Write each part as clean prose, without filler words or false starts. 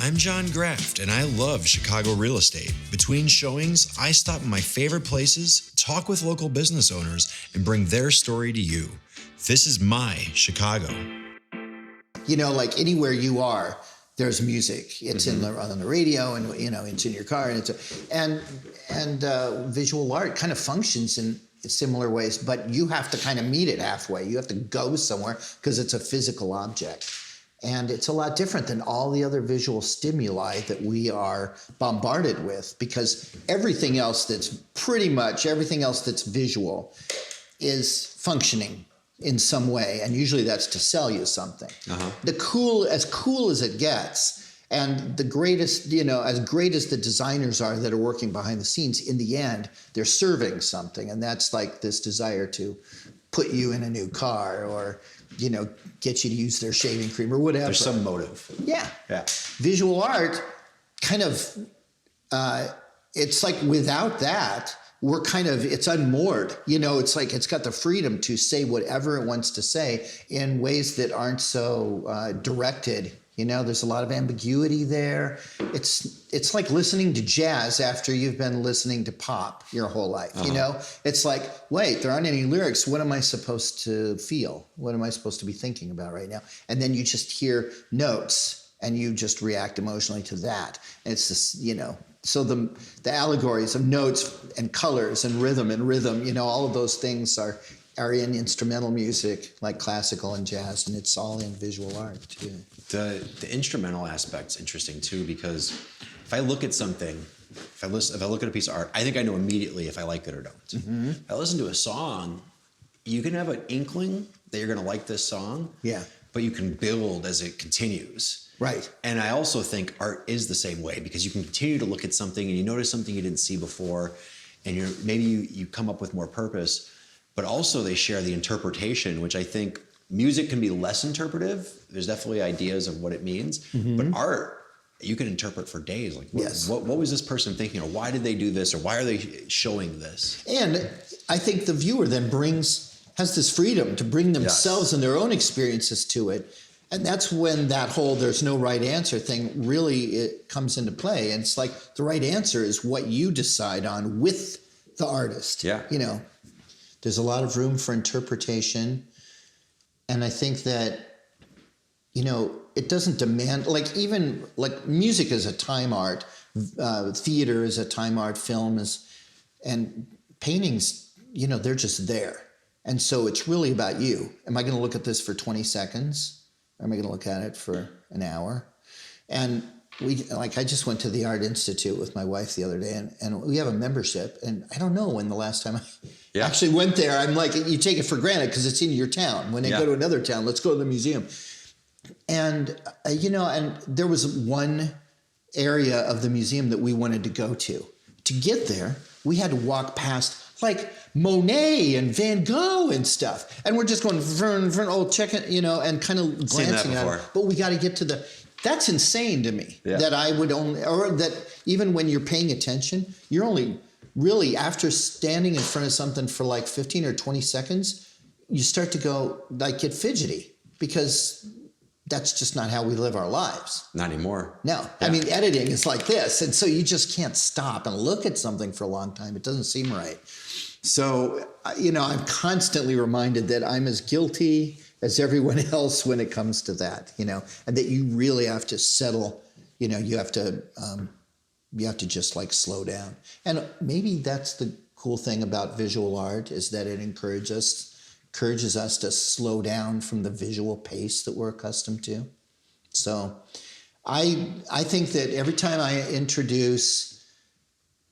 I'm John Grafft, and I love Chicago real estate. Between showings, I stop in my favorite places, talk with local business owners, and bring their story to you. This is my Chicago. You know, like anywhere you are, there's music. It's on the radio, and it's in your car, and visual art kind of functions in similar ways, but you have to kind of meet it halfway. You have to go somewhere because it's a physical object. And it's a lot different than all the other visual stimuli that we are bombarded with, because everything else that's visual is functioning in some way. And usually that's to sell you something. As cool as it gets, and the greatest, as great as the designers are that are working behind the scenes, in the end, they're serving something. And that's like this desire to put you in a new car, or get you to use their shaving cream or whatever. There's some motive. Yeah. Visual art kind of, it's like without that, it's unmoored. It's like it's got the freedom to say whatever it wants to say in ways that aren't so directed. There's a lot of ambiguity there. It's like listening to jazz after you've been listening to pop your whole life. It's like, wait, there aren't any lyrics. What am I supposed to feel? What am I supposed to be thinking about right now? And then you just hear notes and you just react emotionally to that. And it's this, so the allegories of notes and colors and rhythm, all of those things are in instrumental music, like classical and jazz, and it's all in visual art too. The instrumental aspect's interesting too, because if I look at something, if I look at a piece of art, I think I know immediately if I like it or don't. If I listen to a song, you can have an inkling that you're going to like this song. Yeah. But you can build as it continues. Right. And I also think art is the same way, because you can continue to look at something and you notice something you didn't see before, and maybe you come up with more purpose. But also they share the interpretation, which I think music can be less interpretive. There's definitely ideas of what it means. But art, you can interpret for days. Like, what was this person thinking? Or why did they do this? Or why are they showing this? And I think the viewer then has this freedom to bring themselves and their own experiences to it. And that's when that whole there's no right answer thing it comes into play. And it's like the right answer is what you decide on with the artist. Yeah. There's a lot of room for interpretation. And I think that, it doesn't demand, even music is a time art, theater is a time art, film is, and paintings, they're just there. And so it's really about you. Am I going to look at this for 20 seconds? Or am I going to look at it for an hour? And I just went to the Art Institute with my wife the other day, and we have a membership, and I don't know when the last time I actually went there. I'm like, you take it for granted because it's in your town. When they go to another town, let's go to the museum. And, and there was one area of the museum that we wanted to go to. To get there, we had to walk past like Monet and Van Gogh and stuff. And we're just going, check it, and kind of glancing at it. But we got to get to that's insane to me that I would or that even when you're paying attention, you're only really, after standing in front of something for like 15 or 20 seconds, you start to get fidgety, because that's just not how we live our lives. Not anymore. No. Yeah. I mean, editing is like this. And so you just can't stop and look at something for a long time. It doesn't seem right. So, I'm constantly reminded that I'm as guilty as everyone else when it comes to that, and that you really have to settle, you have to just slow down. And maybe that's the cool thing about visual art, is that it encourages us to slow down from the visual pace that we're accustomed to. So I think that every time I introduce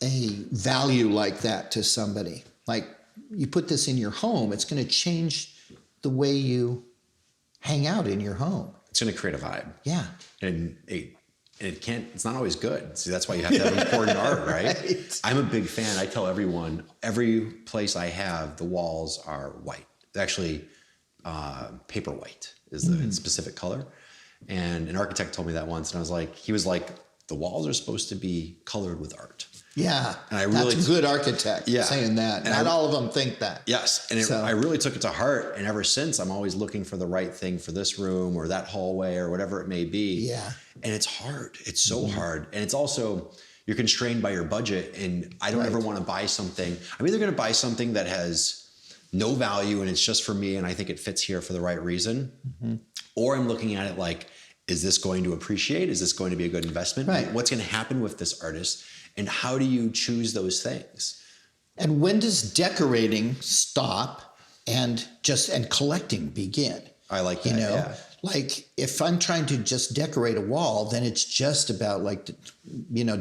a value like that to somebody, like you put this in your home, it's going to change the way you hang out in your home. It's going to create a vibe. Yeah. And it's not always good. See, that's why you have to have important art, right? I'm a big fan. I tell everyone, every place I have, the walls are white. Actually, paper white is the specific color. And an architect told me that once, and he was like, the walls are supposed to be colored with art. Yeah, And I really that's a good architect saying that. And Not all of them think that. Yes, and I really took it to heart. And ever since, I'm always looking for the right thing for this room or that hallway or whatever it may be. Yeah. And it's hard. It's so hard. And it's also, you're constrained by your budget. And I don't ever want to buy something. I'm either going to buy something that has no value and it's just for me and I think it fits here for the right reason. Or I'm looking at it like, is this going to appreciate? Is this going to be a good investment? Right. What's going to happen with this artist? And how do you choose those things? And when does decorating stop and collecting begin? I like that, yeah. Like if I'm trying to just decorate a wall, then it's just about like,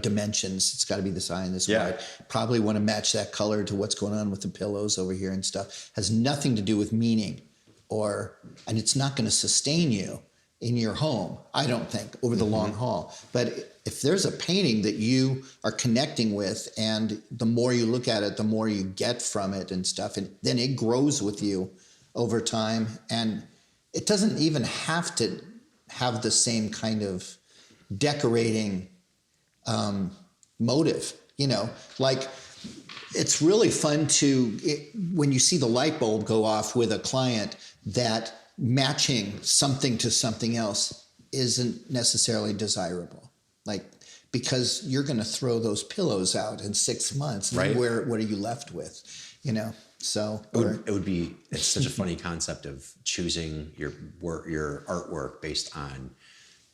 dimensions. It's got to be this high and this wide. Probably want to match that color to what's going on with the pillows over here and stuff. Has nothing to do with meaning and it's not going to sustain you in your home, I don't think, over the long haul. But if there's a painting that you are connecting with and the more you look at it, the more you get from it and stuff, and then it grows with you over time. And it doesn't even have to have the same kind of decorating motive, like it's really fun when you see the light bulb go off with a client that matching something to something else isn't necessarily desirable. Like, because you're going to throw those pillows out in 6 months. Right. And what are you left with? So it's such a funny concept of choosing your artwork based on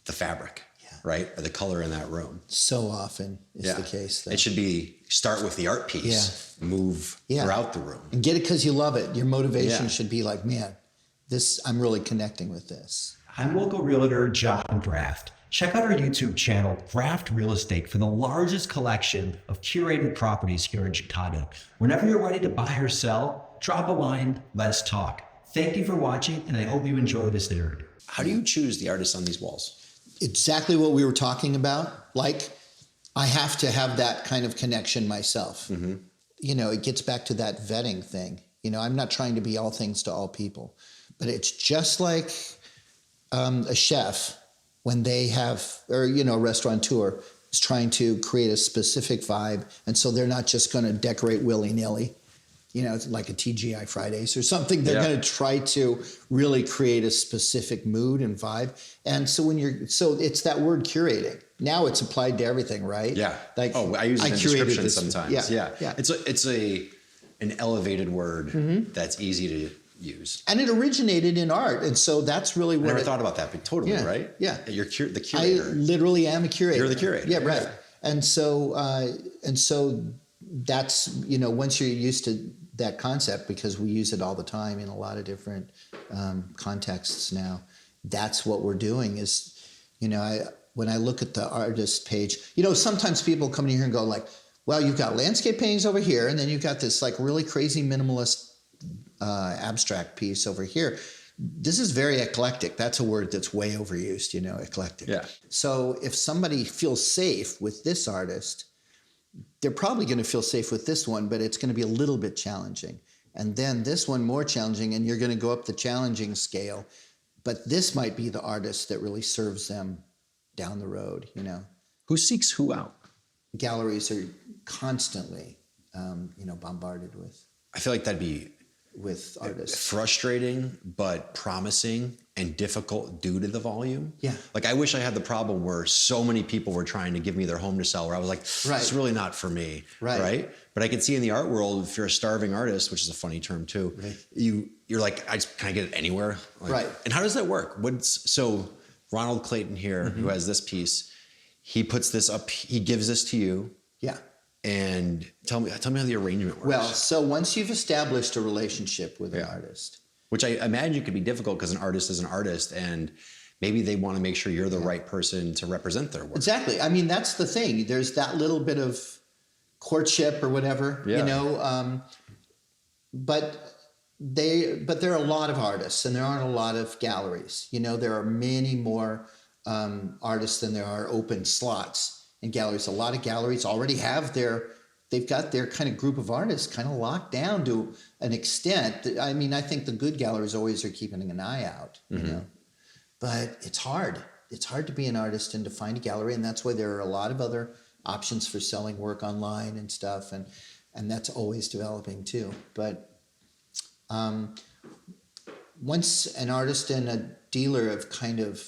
the fabric, right? Or the color in that room. So often is the case. Though. It should be start with the art piece, move throughout the room. And get it because you love it. Your motivation should be like, man, I'm really connecting with this. I'm local realtor John Grafft. Check out our YouTube channel, Grafft Real Estate, for the largest collection of curated properties here in Chicago. Whenever you're ready to buy or sell, drop a line, let's talk. Thank you for watching, and I hope you enjoy this interview. How do you choose the artists on these walls? Exactly what we were talking about. Like, I have to have that kind of connection myself. It gets back to that vetting thing. I'm not trying to be all things to all people. But it's just like a chef when they have, or, a restaurateur is trying to create a specific vibe. And so they're not just going to decorate willy-nilly, like a TGI Fridays or something. They're going to try to really create a specific mood and vibe. And so so it's that word curating. Now it's applied to everything, right? Yeah. Like, I use it in descriptions sometimes. Yeah. It's an elevated word that's easy to use. And it originated in art. And so that's really what I never thought about that, but totally, right? Yeah. You're the curator. I literally am a curator. You're the curator. Yeah, right. And so that's, once you're used to that concept, because we use it all the time in a lot of different contexts now, that's what we're doing is, when I look at the artist page, sometimes people come in here and go like, well, you've got landscape paintings over here, and then you've got this like really crazy minimalist abstract piece over here. This is very eclectic. That's a word that's way overused, eclectic. Yeah. So if somebody feels safe with this artist, they're probably going to feel safe with this one, but it's going to be a little bit challenging. And then this one more challenging, and you're going to go up the challenging scale. But this might be the artist that really serves them down the road, Who seeks who out? Galleries are constantly, bombarded with. I feel like that'd be with artists. Frustrating, but promising and difficult due to the volume. Yeah. Like, I wish I had the problem where so many people were trying to give me their home to sell, where I was like, it's really not for me. Right. But I could see in the art world, if you're a starving artist, which is a funny term too, you're like, can I get it anywhere? Like, and how does that work? So Ronald Clayton here, who has this piece, he puts this up, he gives this to you. Yeah. And tell me how the arrangement works. Well, so once you've established a relationship with an artist, which I imagine could be difficult because an artist is an artist, and maybe they want to make sure you're the right person to represent their work. Exactly. I mean, that's the thing. There's that little bit of courtship or whatever, but there are a lot of artists, and there aren't a lot of galleries. There are many more artists than there are open slots in galleries. A lot of galleries already have they've got their kind of group of artists kind of locked down to an extent. I mean, I think the good galleries always are keeping an eye out, but it's hard. It's hard to be an artist and to find a gallery. And that's why there are a lot of other options for selling work online and stuff, and that's always developing too. But once an artist and a dealer have kind of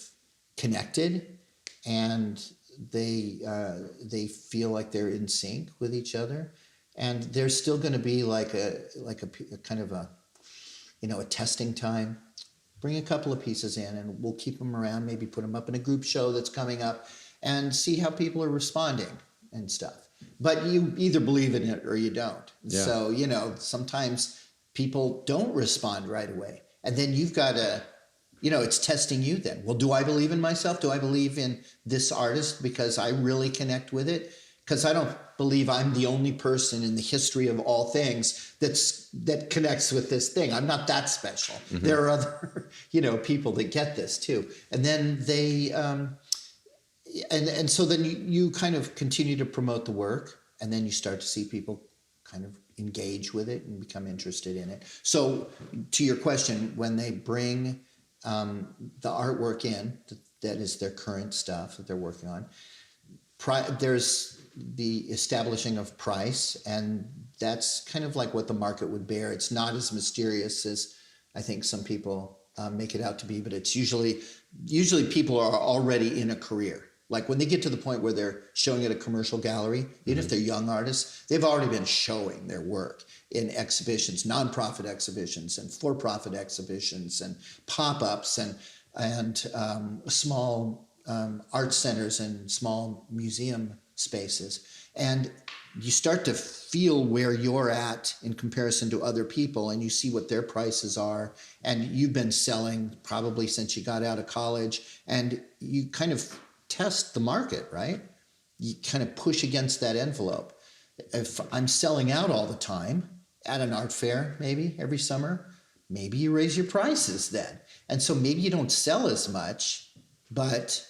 connected, and they feel like they're in sync with each other, and there's still going to be like a kind of a a testing time. Bring a couple of pieces in, and we'll keep them around. Maybe put them up in a group show that's coming up, and see how people are responding and stuff. But you either believe in it or you don't. Yeah. So sometimes people don't respond right away, and then you've got to, it's testing you then. Well, do I believe in myself? Do I believe in this artist because I really connect with it? Because I don't believe I'm the only person in the history of all things that connects with this thing. I'm not that special. Mm-hmm. There are other, people that get this too. And then they, and so then you kind of continue to promote the work, and then you start to see people kind of engage with it and become interested in it. So to your question, when they bring the artwork in, that is their current stuff that they're working on, there's the establishing of price, and that's kind of like what the market would bear. It's not as mysterious as I think some people make it out to be, but it's usually people are already in a career. Like when they get to the point where they're showing at a commercial gallery, even if they're young artists, they've already been showing their work in exhibitions, nonprofit exhibitions and for-profit exhibitions and pop-ups and small art centers and small museum spaces. And you start to feel where you're at in comparison to other people, and you see what their prices are. And you've been selling probably since you got out of college, and you kind of test the market, right? You kind of push against that envelope. If I'm selling out all the time at an art fair, maybe every summer, maybe you raise your prices then. And so maybe you don't sell as much, but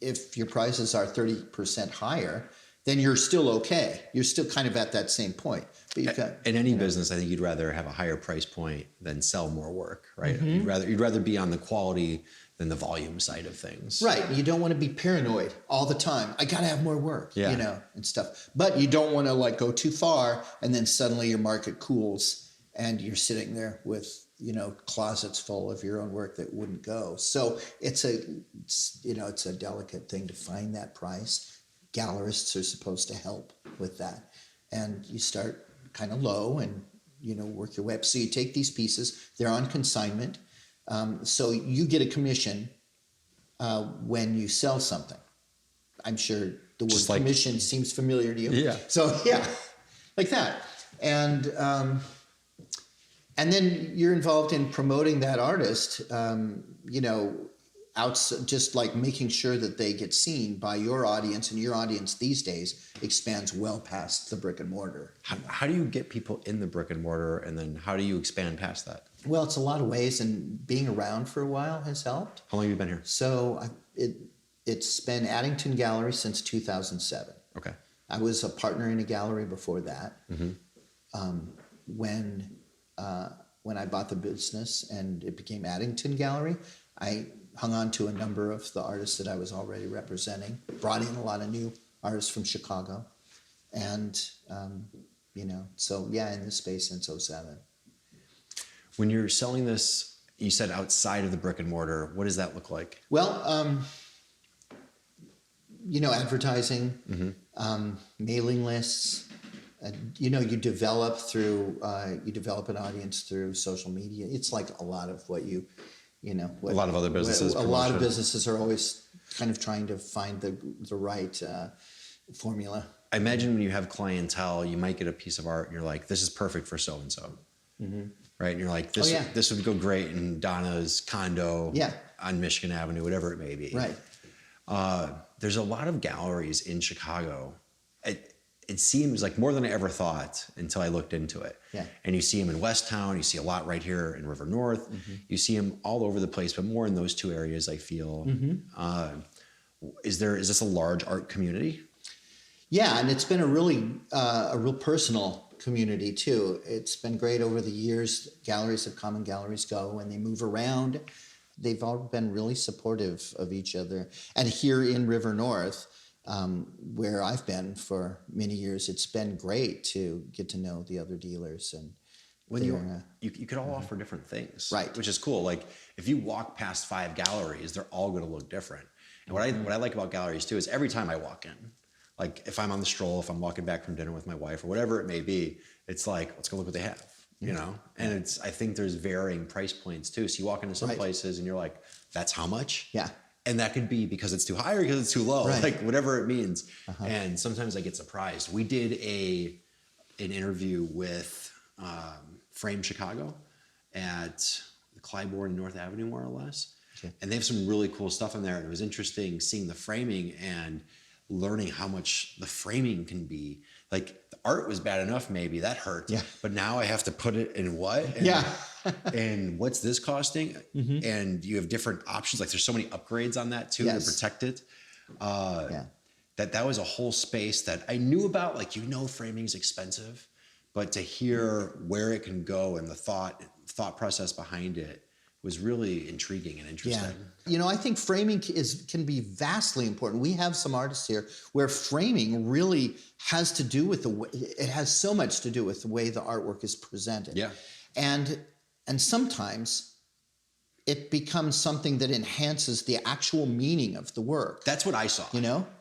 if your prices are 30% higher, then you're still okay. You're still kind of at that same point. But you've got, in any business, I think you'd rather have a higher price point than sell more work, right? Mm-hmm. You'd rather be on the quality than the volume side of things. Right. You don't want to be paranoid all the time. I got to have more work, and stuff. But you don't want to go too far, and then suddenly your market cools and you're sitting there with, closets full of your own work that wouldn't go. So it's a delicate thing to find that price. Gallerists are supposed to help with that. And you start kind of low and, work your way up. So you take these pieces, they're on consignment. So you get a commission when you sell something. I'm sure the word commission seems familiar to you. Yeah. So yeah, like that. And then you're involved in promoting that artist, just like making sure that they get seen by your audience, and your audience these days expands well past the brick and mortar. How do you get people in the brick and mortar, and then how do you expand past that? Well, it's a lot of ways, and being around for a while has helped. How long have you been here? So it's been Addington Gallery since 2007. Okay. I was a partner in a gallery before that. Mm-hmm. When I bought the business and it became Addington Gallery, I hung on to a number of the artists that I was already representing, brought in a lot of new artists from Chicago. And, so yeah, in this space since 2007. When you're selling this, you said outside of the brick and mortar, what does that look like? Well, advertising, mm-hmm. Mailing lists. You develop an audience through social media. It's like a lot of what a lot of other businesses. A lot of businesses are always kind of trying to find the right formula. I imagine when you have clientele, you might get a piece of art and you're like, this is perfect for so and so, right? And you're like, this would go great in Donna's condo on Michigan Avenue, whatever it may be. Right. There's a lot of galleries in Chicago. It seems like more than I ever thought until I looked into it. Yeah. And you see them in West Town, you see a lot right here in River North. Mm-hmm. You see them all over the place, but more in those two areas, I feel. Mm-hmm. Is this a large art community? Yeah, and it's been a real personal community too. It's been great over the years. Galleries have come and galleries go, and they move around. They've all been really supportive of each other. And here in River North, where I've been for many years, it's been great to get to know the other dealers. And when you could all offer different things, right? Which is cool. Like if you walk past 5 galleries, they're all going to look different. And what I like about galleries too is every time I walk in, like if I'm on the stroll, if I'm walking back from dinner with my wife or whatever it may be, it's like, let's go look what they have, you know? And I think there's varying price points too. So you walk into some places and you're like, that's how much? Yeah. And that could be because it's too high or because it's too low, like whatever it means. And sometimes I get surprised. We did an interview with Frame Chicago at the Clybourne and North Avenue, more or less. Okay. And they have some really cool stuff in there. And it was interesting seeing the framing and learning how much the framing can be. Like the art was bad enough, maybe that hurt. Yeah. But now I have to put it in what? And, and what's this costing? And you have different options. Like there's so many upgrades on that too to protect it. That was a whole space that I knew about. Like, framing is expensive, but to hear where it can go and the thought process behind it was really intriguing and interesting. Yeah. I think framing can be vastly important. We have some artists here where framing really has to do with it has so much to do with the way the artwork is presented. Yeah. And sometimes it becomes something that enhances the actual meaning of the work. That's what I saw.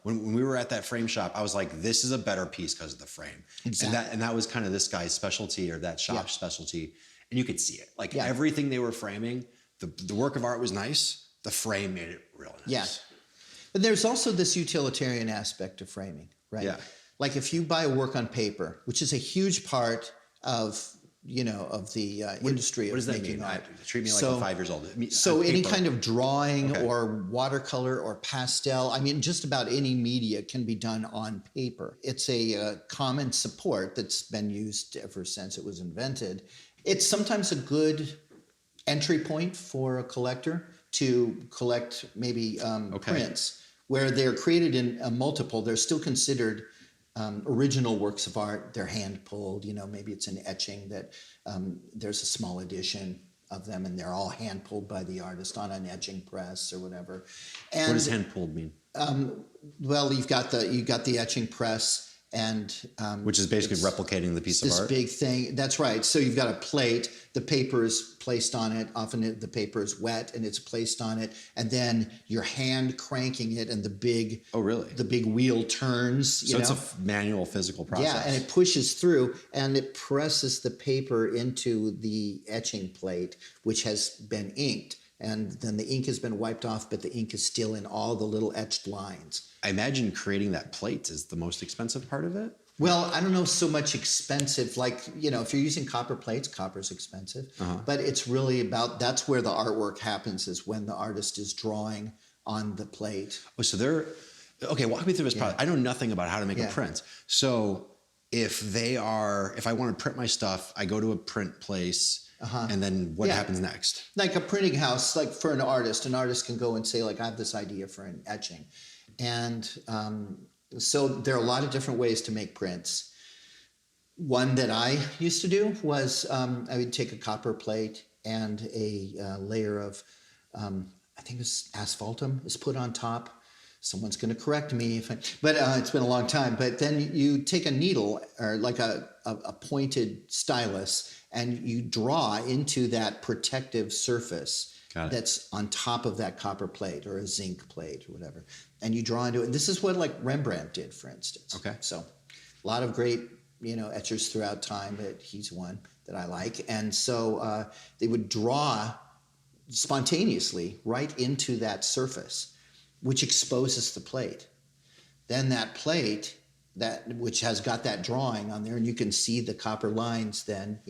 When we were at that frame shop, I was like, this is a better piece because of the frame. Exactly. And that was kind of this guy's specialty or that shop's specialty. And you could see it. Like everything they were framing, the work of art was nice. The frame made it real nice. Yeah. But there's also this utilitarian aspect of framing, right? Yeah. Like if you buy a work on paper, which is a huge part of the industry of making art. Treat me like I'm 5 years old. So any kind of drawing or watercolor or pastel, just about any media can be done on paper. It's a common support that's been used ever since it was invented. It's sometimes a good entry point for a collector to collect maybe prints where they're created in a multiple. They're still considered original works of art. They're hand pulled, maybe it's an etching that there's a small edition of them and they're all hand pulled by the artist on an etching press or whatever. And what does hand pulled mean? Well, you've got the etching press and which is basically replicating the piece of art. This big thing. That's right. So you've got a plate. The paper is placed on it. Often the paper is wet and it's placed on it, and then you're hand cranking it, and the big the big wheel turns. So it's a manual, physical process. Yeah, and it pushes through and it presses the paper into the etching plate, which has been inked. And then the ink has been wiped off, but the ink is still in all the little etched lines. I imagine creating that plate is the most expensive part of it. Well, I don't know so much expensive. Like, if you're using copper plates, copper's expensive. But it's really that's where the artwork happens, is when the artist is drawing on the plate. Oh, so walk me through this process. I know nothing about how to make a print. So if I want to print my stuff, I go to a print place. And then what happens next? Like a printing house, like for an artist can go and say, like, I have this idea for an etching. And so there are a lot of different ways to make prints. One that I used to do was I would take a copper plate and a layer of, I think it was asphaltum is put on top. Someone's going to correct me but it's been a long time. But then you take a needle or like a pointed stylus and you draw into that protective surface that's on top of that copper plate or a zinc plate or whatever. And you draw into it. And this is what like Rembrandt did, for instance. Okay. So a lot of great, etchers throughout time, but he's one that I like. And so they would draw spontaneously right into that surface, which exposes the plate. Then that plate, which has got that drawing on there, and you can see the copper lines then,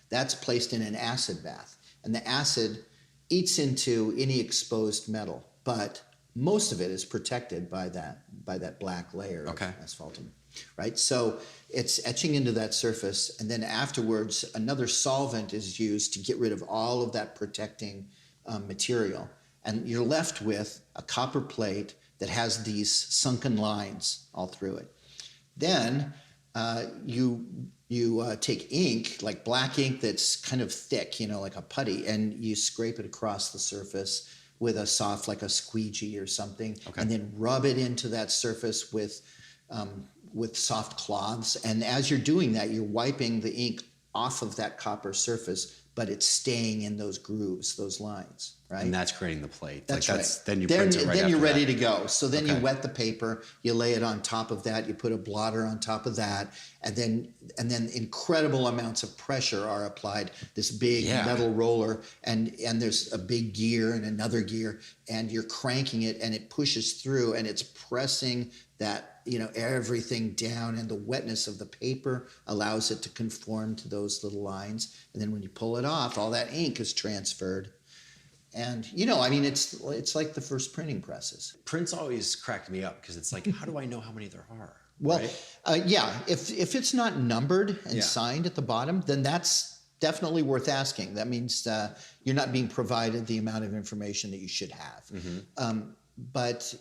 that's placed in an acid bath. And the acid eats into any exposed metal, but most of it is protected by that black layer of asphaltum, right? So it's etching into that surface, and then afterwards, another solvent is used to get rid of all of that protecting material. And you're left with a copper plate that has these sunken lines all through it. Then you take ink, like black ink that's kind of thick, like a putty, and you scrape it across the surface a soft, like a squeegee or something, Okay. and then rub it into that surface with soft cloths. And as you're doing that, you're wiping the ink off of that copper surface, but it's staying in those grooves, those lines, right? And that's creating the plate. That's like right. Then you print it right Then you're after ready that. to go. So then you Okay. wet the paper, you lay it on top of that, you put a blotter on top of that, and then incredible amounts of pressure are applied. This big metal roller, and there's a big gear and another gear, and you're cranking it, and it pushes through, and it's pressing that, everything down, and the wetness of the paper allows it to conform to those little lines. And then when you pull it off, all that ink is transferred. And, it's like the first printing presses. Prints always cracked me up because it's like, how do I know how many there are? Well, right? if it's not numbered and signed at the bottom, then that's definitely worth asking. That means you're not being provided the amount of information that you should have. But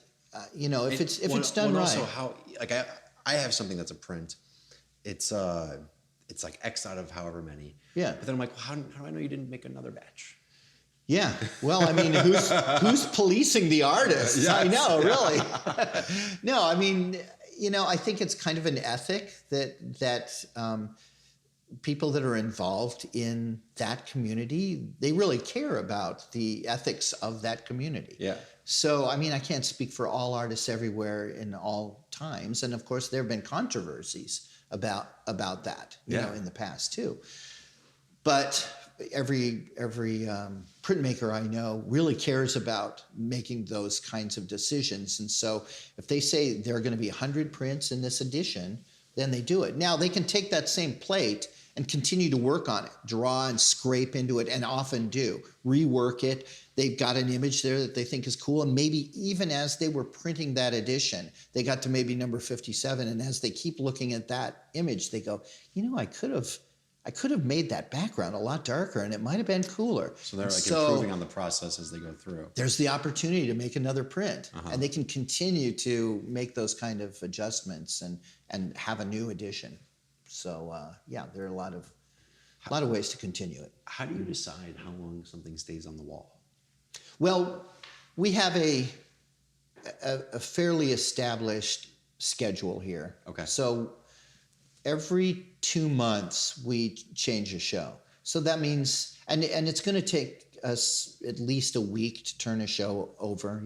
if it's done right. Also, how I have something that's a print. It's like X out of however many. Yeah. But then I'm like, well, how do I know you didn't make another batch? Yeah. Well, who's policing the artists? Yes. I know, really. No, I think it's kind of an ethic that people that are involved in that community, they really care about the ethics of that community. Yeah. So, I can't speak for all artists everywhere in all times. And of course, there have been controversies about that, in the past too. But every printmaker I know really cares about making those kinds of decisions. And so if they say there are going to be 100 prints in this edition, then they do it. Now, they can take that same plate and continue to work on it, draw and scrape into it, and often do, rework it. They've got an image there that they think is cool, and maybe even as they were printing that edition, they got to maybe number 57, and as they keep looking at that image, they go, I could have made that background a lot darker, and it might have been cooler. So they're improving on the process as they go through. There's the opportunity to make another print, and they can continue to make those kind of adjustments and have a new edition. So there are a lot of ways to continue it. How do you decide how long something stays on the wall? Well, we have a fairly established schedule here. Okay. So every 2 months we change a show. So that means, and it's going to take us at least a week to turn a show over,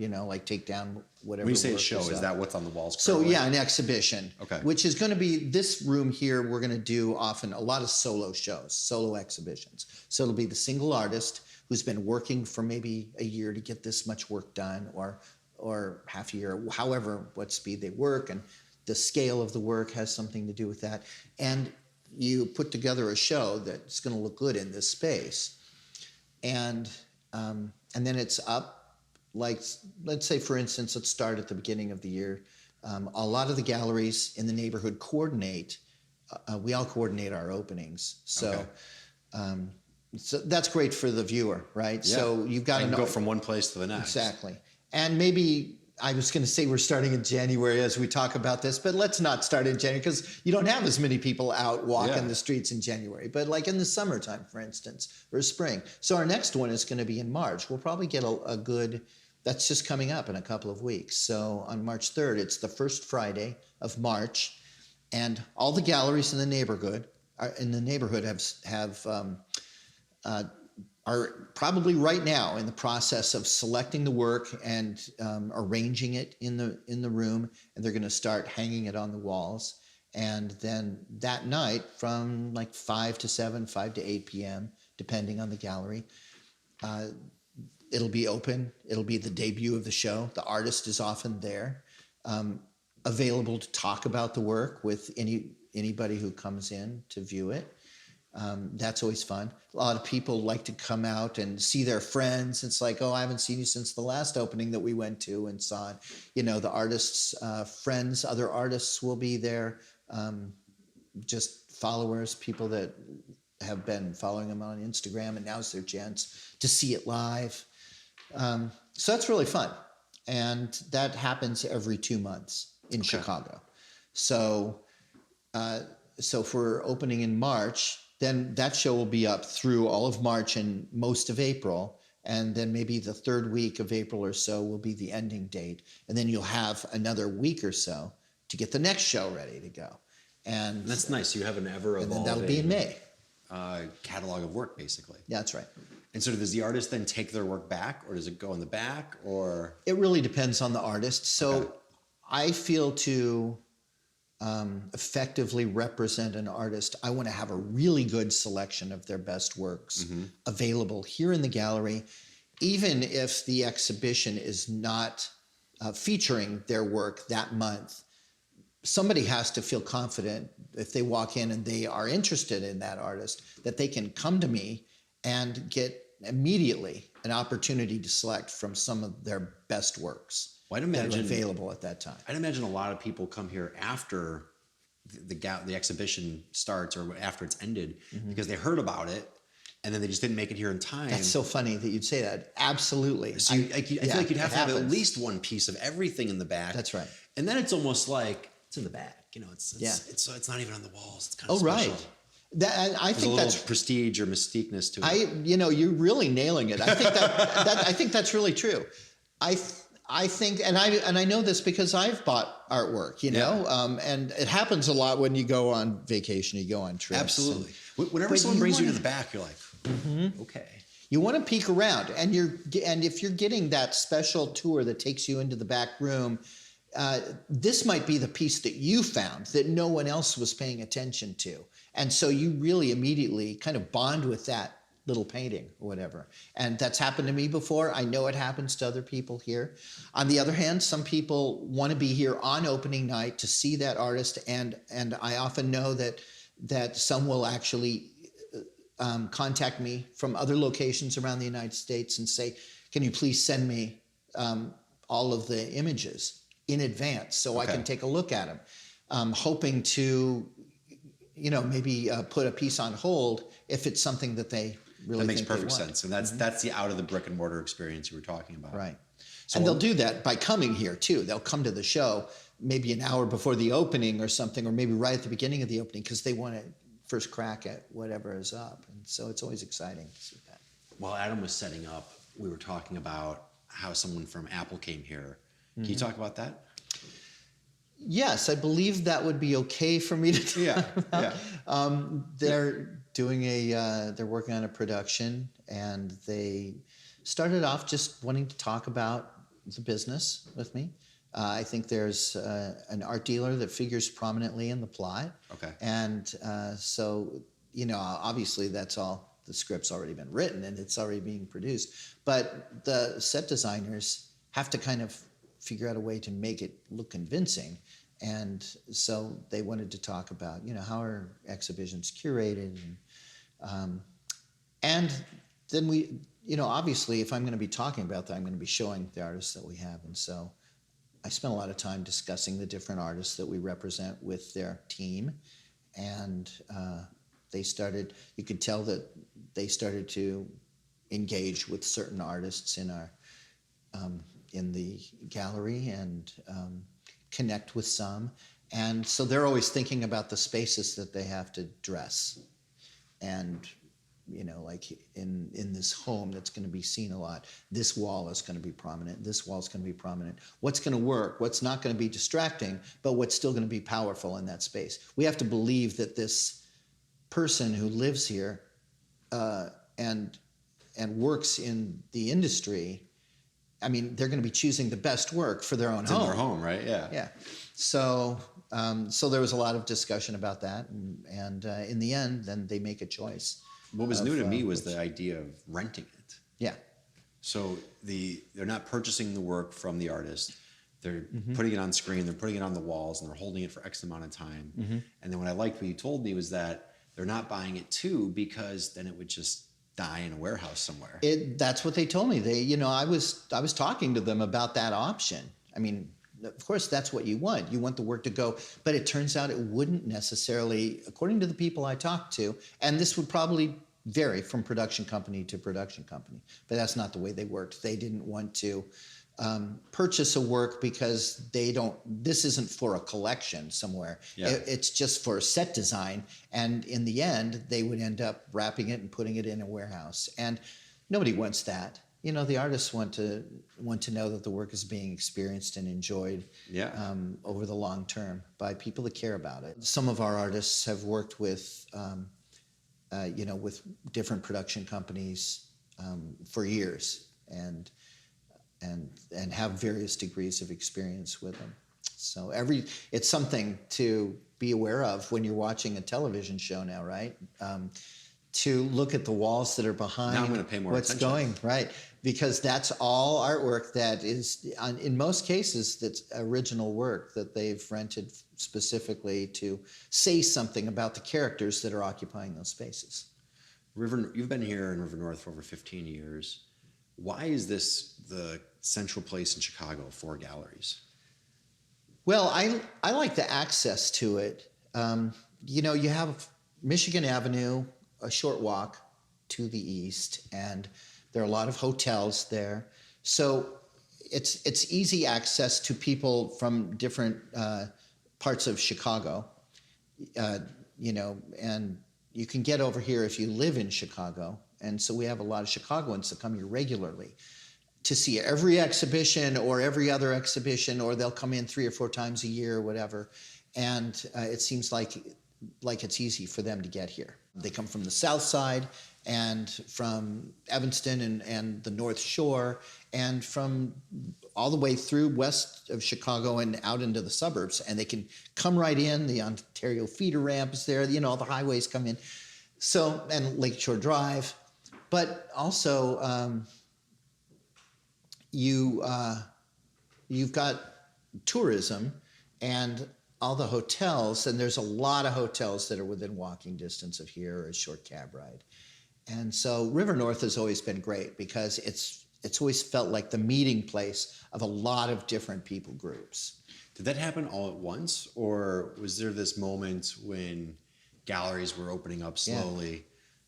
take down whatever. When you say work show, is that what's on the walls? So currently? an exhibition. Okay. Which is going to be this room here. We're going to do often a lot of solo shows, solo exhibitions. So it'll be the single artist who's been working for maybe a year to get this much work done, or half a year, however, what speed they work, and the scale of the work has something to do with that. And you put together a show that's going to look good in this space. And then it's up, like, let's say, for instance, let's start at the beginning of the year. A lot of the galleries in the neighborhood coordinate. We all coordinate our openings. So, so that's great for the viewer, right? Yeah. So you've got to go from one place to the next. Exactly. And maybe I was going to say we're starting in January as we talk about this, but let's not start in January because you don't have as many people out walking the streets in January, but like in the summertime, for instance, or spring. So our next one is going to be in March. We'll probably get a good, that's just coming up in a couple of weeks. So on March 3rd, it's the first Friday of March, and all the galleries in the neighborhood are probably right now in the process of selecting the work and arranging it in the room, and they're going to start hanging it on the walls. And then that night, from like 5 to 7, 5 to 8 p.m., depending on the gallery, it'll be open. It'll be the debut of the show. The artist is often there, available to talk about the work with anybody who comes in to view it. That's always fun. A lot of people like to come out and see their friends. It's like, I haven't seen you since the last opening that we went to and saw it. The artists' friends, other artists will be there. Just followers, people that have been following them on Instagram, and now's their chance to see it live. So that's really fun. And that happens every 2 months in Chicago. So if we're opening in March, then that show will be up through all of March and most of April. and then maybe the third week of April or so will be the ending date, and then you'll have another week or so to get the next show ready to go. And that's nice. You have an ever evolving. And then that'll be in May. Catalog of work, basically. Yeah, that's right. And so does the artist then take their work back, or does it go in the back, or? It really depends on the artist. So Okay. I feel to effectively represent an artist, I want to have a really good selection of their best works available here in the gallery, even if the exhibition is not featuring their work that month. Somebody has to feel confident if they walk in and they are interested in that artist, that they can come to me and get immediately an opportunity to select from some of their best works Well, that are available at that time. I'd imagine a lot of people come here after the exhibition starts or after it's ended because they heard about it and then they just didn't make it here in time. That's so funny that you'd say that. Absolutely. So I feel like you'd have to have at least one piece of everything in the back. That's right. And then it's almost like it's in the back. You know, it's not even on the walls. It's kind of Oh, special. right. I There's think a little that's prestige or mystiqueness to it. you're really nailing it. I think I think that's really true. I think, and I know this because I've bought artwork, and it happens a lot when you go on vacation, you go on trips. Absolutely. Whenever but someone you brings you to wanna- the back, you're like, okay. You want to peek around, and if you're getting that special tour that takes you into the back room, this might be the piece that you found that no one else was paying attention to, and so you really immediately kind of bond with that little painting or whatever. And that's happened to me before. I know it happens to other people here. On the other hand, some people want to be here on opening night to see that artist, and I often know that some will actually contact me from other locations around the United States and say, can you please send me all of the images in advance so I can take a look at them, hoping to maybe put a piece on hold if it's something that they really That makes think they perfect want. sense. And that's the out of the brick and mortar experience you were talking about. Right. So And they'll do that by coming here too. They'll come to the show maybe an hour before the opening or something, or maybe right at the beginning of the opening because they want to first crack at whatever is up. And so it's always exciting to see that. while Adam was setting up, we were talking about how someone from Apple came here. Can you talk about that? Yes, I believe that would be okay for me to talk about. They're doing they're working on a production, and they started off just wanting to talk about the business with me. I think there's an art dealer that figures prominently in the plot. Okay. And so, obviously that's all, the script's already been written and it's already being produced. But the set designers have to kind of figure out a way to make it look convincing. And so they wanted to talk about, how are exhibitions curated? And then we, obviously if I'm going to be talking about that, I'm going to be showing the artists that we have. And so I spent a lot of time discussing the different artists that we represent with their team. And you could tell that they started to engage with certain artists in the gallery and connect with some. And so they're always thinking about the spaces that they have to dress. And, like in this home that's going to be seen a lot, this wall is going to be prominent, this wall is going to be prominent. What's going to work, what's not going to be distracting, but what's still going to be powerful in that space. We have to believe that this person who lives here and works in the industry, I mean, they're going to be choosing the best work for their own home. In their home, right? Yeah. Yeah. So there was a lot of discussion about that, and in the end, then they make a choice. What was new to me was the idea of renting it. Yeah. So they're not purchasing the work from the artist. They're putting it on screen, they're putting it on the walls, and they're holding it for X amount of time. And then what I liked what you told me was that they're not buying it too, because then it would just die in a warehouse somewhere. That's what they told me. I was talking to them about that option. I mean, of course, that's what you want. You want the work to go, but it turns out it wouldn't necessarily, according to the people I talked to, and this would probably vary from production company to production company, but that's not the way they worked. They didn't want to purchase a work because this isn't for a collection somewhere. Yeah. It's just for set design. And in the end, they would end up wrapping it and putting it in a warehouse. And nobody wants that. the artists want to know that the work is being experienced and enjoyed over the long term by people that care about it. Some of our artists have worked with, with different production companies for years and have various degrees of experience with them. So it's something to be aware of when you're watching a television show now, right? To look at the walls that are behind. Now I'm going to pay more what's attention. going, right? Because that's all artwork that is, in most cases, that's original work that they've rented specifically to say something about the characters that are occupying those spaces. You've been here in River North for over 15 years. Why is this the central place in Chicago for galleries? Well, I like the access to it. You have Michigan Avenue, a short walk to the east, and there are a lot of hotels there. So it's easy access to people from different parts of Chicago, and you can get over here if you live in Chicago. And so we have a lot of Chicagoans that come here regularly to see every exhibition or every other exhibition, or they'll come in 3 or 4 times a year or whatever. And it seems like it's easy for them to get here. They come from the South Side and from Evanston and the North Shore and from all the way through west of Chicago and out into the suburbs. And they can come right in. The Ontario feeder ramp is there. All the highways come in. So, and Lakeshore Drive. But also, you've got tourism and all the hotels, and there's a lot of hotels that are within walking distance of here or a short cab ride. And so River North has always been great because it's always felt like the meeting place of a lot of different people groups. Did that happen all at once, or was there this moment when galleries were opening up slowly? Yeah.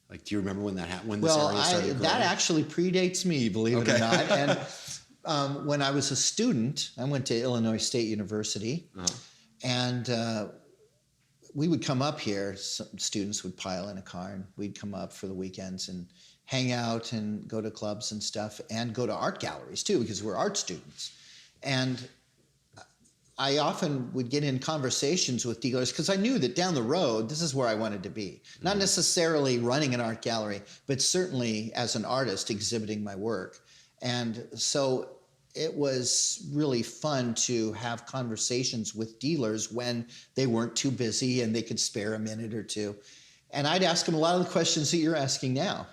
Like, do you remember when that happened? When this area started growing? That actually predates me, believe it or not. And when I was a student, I went to Illinois State University, and we would come up here. Some students would pile in a car, and we'd come up for the weekends and hang out and go to clubs and stuff, and go to art galleries too, because we're art students. And I often would get in conversations with dealers because I knew that down the road, this is where I wanted to be. Not necessarily running an art gallery, but certainly as an artist exhibiting my work. And so it was really fun to have conversations with dealers when they weren't too busy and they could spare a minute or two. And I'd ask them a lot of the questions that you're asking now.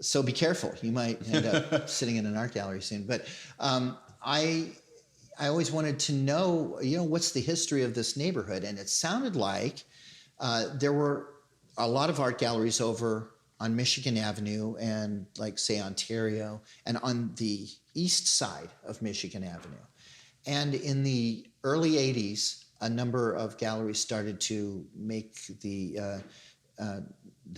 So be careful. You might end up sitting in an art gallery soon. But I always wanted to know, what's the history of this neighborhood? And it sounded like there were a lot of art galleries over on Michigan Avenue and, like, say, Ontario, and on the east side of Michigan Avenue. And in the early 80s, a number of galleries started to make the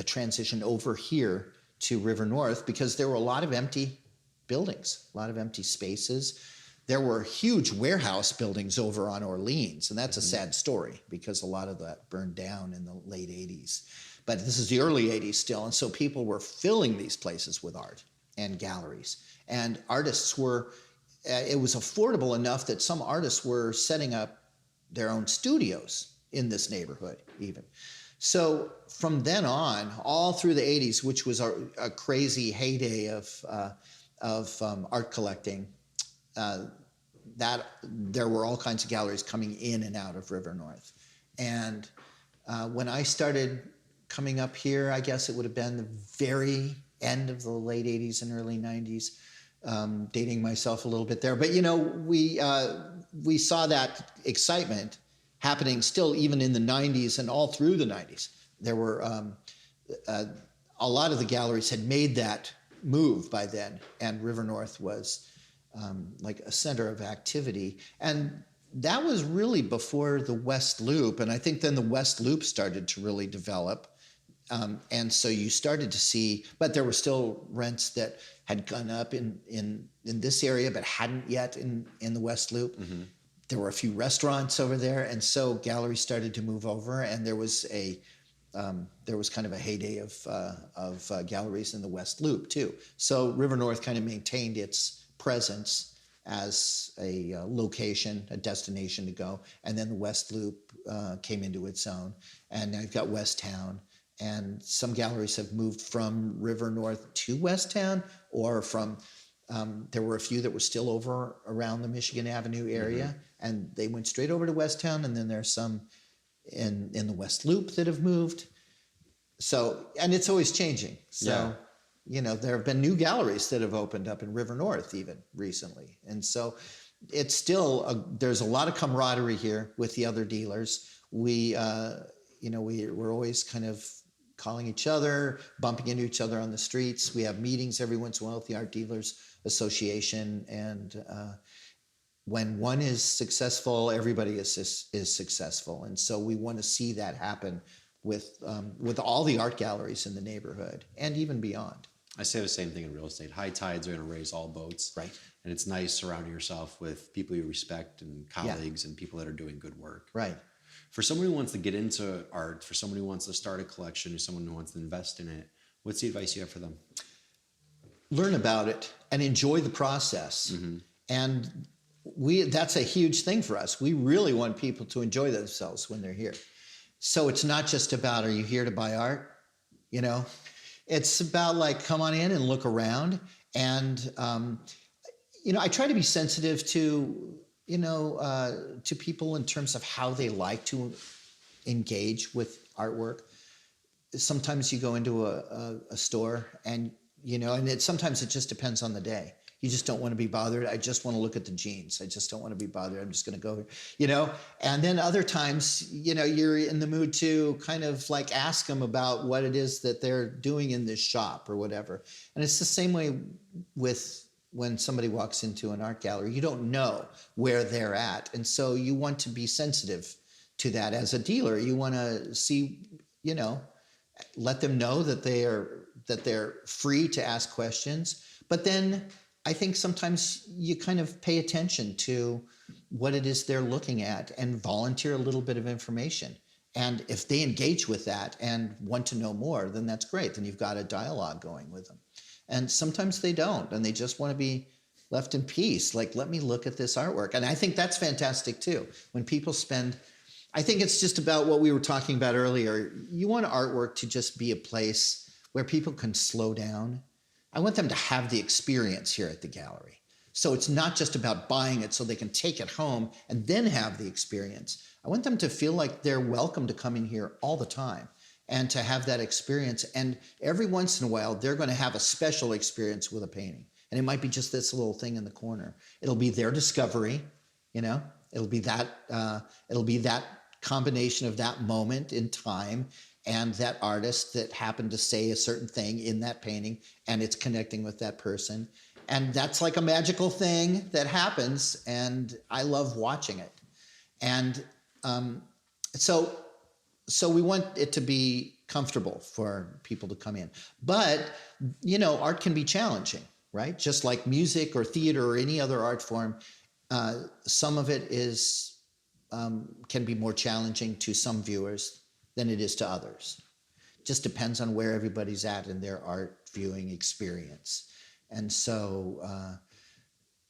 transition over here to River North because there were a lot of empty buildings, a lot of empty spaces. There were huge warehouse buildings over on Orleans, and that's a sad story because a lot of that burned down in the late 80s. But this is the early 80s still, and so people were filling these places with art and galleries. And artists were, it was affordable enough that some artists were setting up their own studios in this neighborhood even. So from then on, all through the 80s, which was a crazy heyday of art collecting, that there were all kinds of galleries coming in and out of River North. And when I started coming up here, I guess it would have been the very end of the late 80s and early 90s, dating myself a little bit there. But, we saw that excitement happening still even in the 90s and all through the 90s. There were a lot of the galleries had made that move by then, and River North was like a center of activity. And that was really before the West Loop. And I think then the West Loop started to really develop. And so you started to see, but there were still rents that had gone up in this area, but hadn't yet in the West Loop. Mm-hmm. There were a few restaurants over there. And so galleries started to move over, and there was a there was kind of a heyday of galleries in the West Loop too. So River North kind of maintained its presence as a location, a destination to go, and then the West Loop came into its own, and now you've got West Town, and some galleries have moved from River North to West Town, or from there were a few that were still over around the Michigan Avenue area, and they went straight over to West Town, and then there's some in the West Loop that have moved. So, and it's always changing. So, you know, there have been new galleries that have opened up in River North even recently. And so it's still, there's a lot of camaraderie here with the other dealers. We, you know, we're always kind of calling each other, bumping into each other on the streets. We have meetings every once in a while with the Art Dealers Association, and when one is successful, everybody is successful, and so we want to see that happen with all the art galleries in the neighborhood and even beyond. I say the same thing in real estate. High tides are going to raise all boats, right? And it's nice surrounding yourself with people you respect and colleagues and people that are doing good work, right? For someone who wants to get into art, for someone who wants to start a collection, or someone who wants to invest in it, what's the advice you have for them? Learn about it and enjoy the process. And that's a huge thing for us. We really want people to enjoy themselves when they're here. So it's not just about, are you here to buy art? You know, it's about like, come on in and look around. And, you know, I try to be sensitive to, you know, to people in terms of how they like to engage with artwork. Sometimes you go into a store and, you know, and sometimes it just depends on the day. You just don't want to be bothered. I just want to look at the jeans. I just don't want to be bothered. I'm just going to go, you know. And then other times, you know, you're in the mood to kind of like ask them about what it is that they're doing in this shop or whatever. And it's the same way with when somebody walks into an art gallery. You don't know where they're at. And so you want to be sensitive to that as a dealer. You want to see, you know, let them know that they're free to ask questions. But then I think sometimes you kind of pay attention to what it is they're looking at and volunteer a little bit of information. And if they engage with that and want to know more, then that's great. Then you've got a dialogue going with them. And sometimes they don't, and they just want to be left in peace. Like, let me look at this artwork. And I think that's fantastic too. When people spend, I think it's just about what we were talking about earlier. You want artwork to just be a place where people can slow down. I want them to have the experience here at the gallery. So it's not just about buying it so they can take it home and then have the experience. I want them to feel like they're welcome to come in here all the time and to have that experience. And every once in a while, they're going to have a special experience with a painting. And it might be just this little thing in the corner. It'll be their discovery, you know, it'll be that combination of that moment in time and that artist that happened to say a certain thing in that painting, and it's connecting with that person. And that's like a magical thing that happens, and I love watching it. And so we want it to be comfortable for people to come in. But, you know, art can be challenging, right? Just like music or theater or any other art form, some of it is can be more challenging to some viewers than it is to others. Just depends on where everybody's at in their art viewing experience. And so,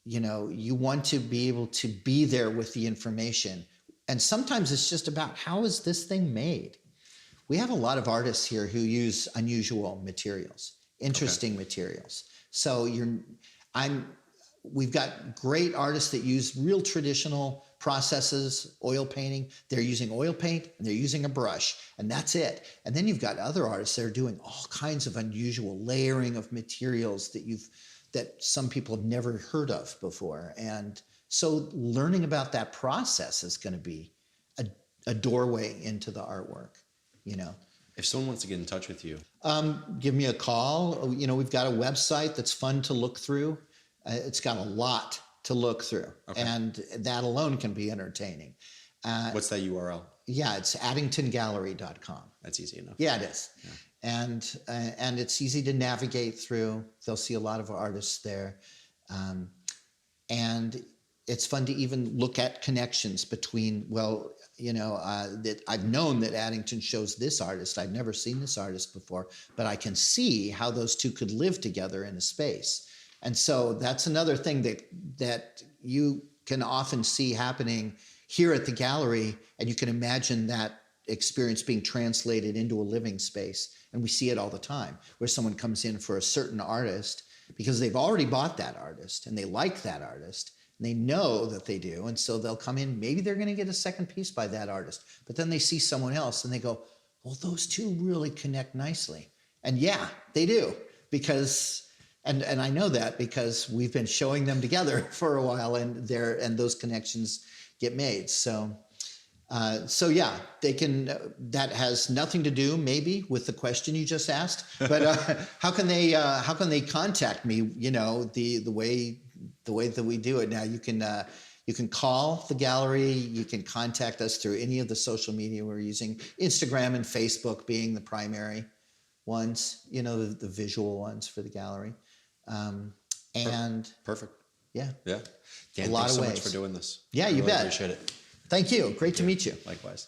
you know, you want to be able to be there with the information. And sometimes it's just about, how is this thing made? We have a lot of artists here who use unusual materials, interesting materials. So we've got great artists that use real traditional processes, oil painting. They're using oil paint and they're using a brush, and that's it. And then you've got other artists that are doing all kinds of unusual layering of materials that some people have never heard of before. And so learning about that process is going to be a doorway into the artwork, you know. If someone wants to get in touch with you, give me a call. You know, we've got a website that's fun to look through. It's got a lot to look through, and that alone can be entertaining. What's that URL? Yeah, it's addingtongallery.com. That's easy enough. Yeah, it is. Yeah. And it's easy to navigate through. They'll see a lot of artists there. And it's fun to even look at connections between, well, that I've known that Addington shows this artist. I've never seen this artist before, but I can see how those two could live together in a space. And so that's another thing that you can often see happening here at the gallery, and you can imagine that experience being translated into a living space. And we see it all the time, where someone comes in for a certain artist because they've already bought that artist and they like that artist and they know that they do. And so they'll come in, maybe they're going to get a second piece by that artist, but then they see someone else and they go, well, those two really connect nicely. And yeah, they do, because, and I know that because we've been showing them together for a while, and those connections get made. So yeah, they can. That has nothing to do, maybe, with the question you just asked. But how can they contact me? The way that we do it now. You can call the gallery. You can contact us through any of the social media we're using. Instagram and Facebook being the primary ones. The visual ones for the gallery. And perfect. Yeah. Dan, a lot thanks of so ways. much for doing this. Yeah, I you really bet. Appreciate it. Thank you. Great to meet you. Likewise.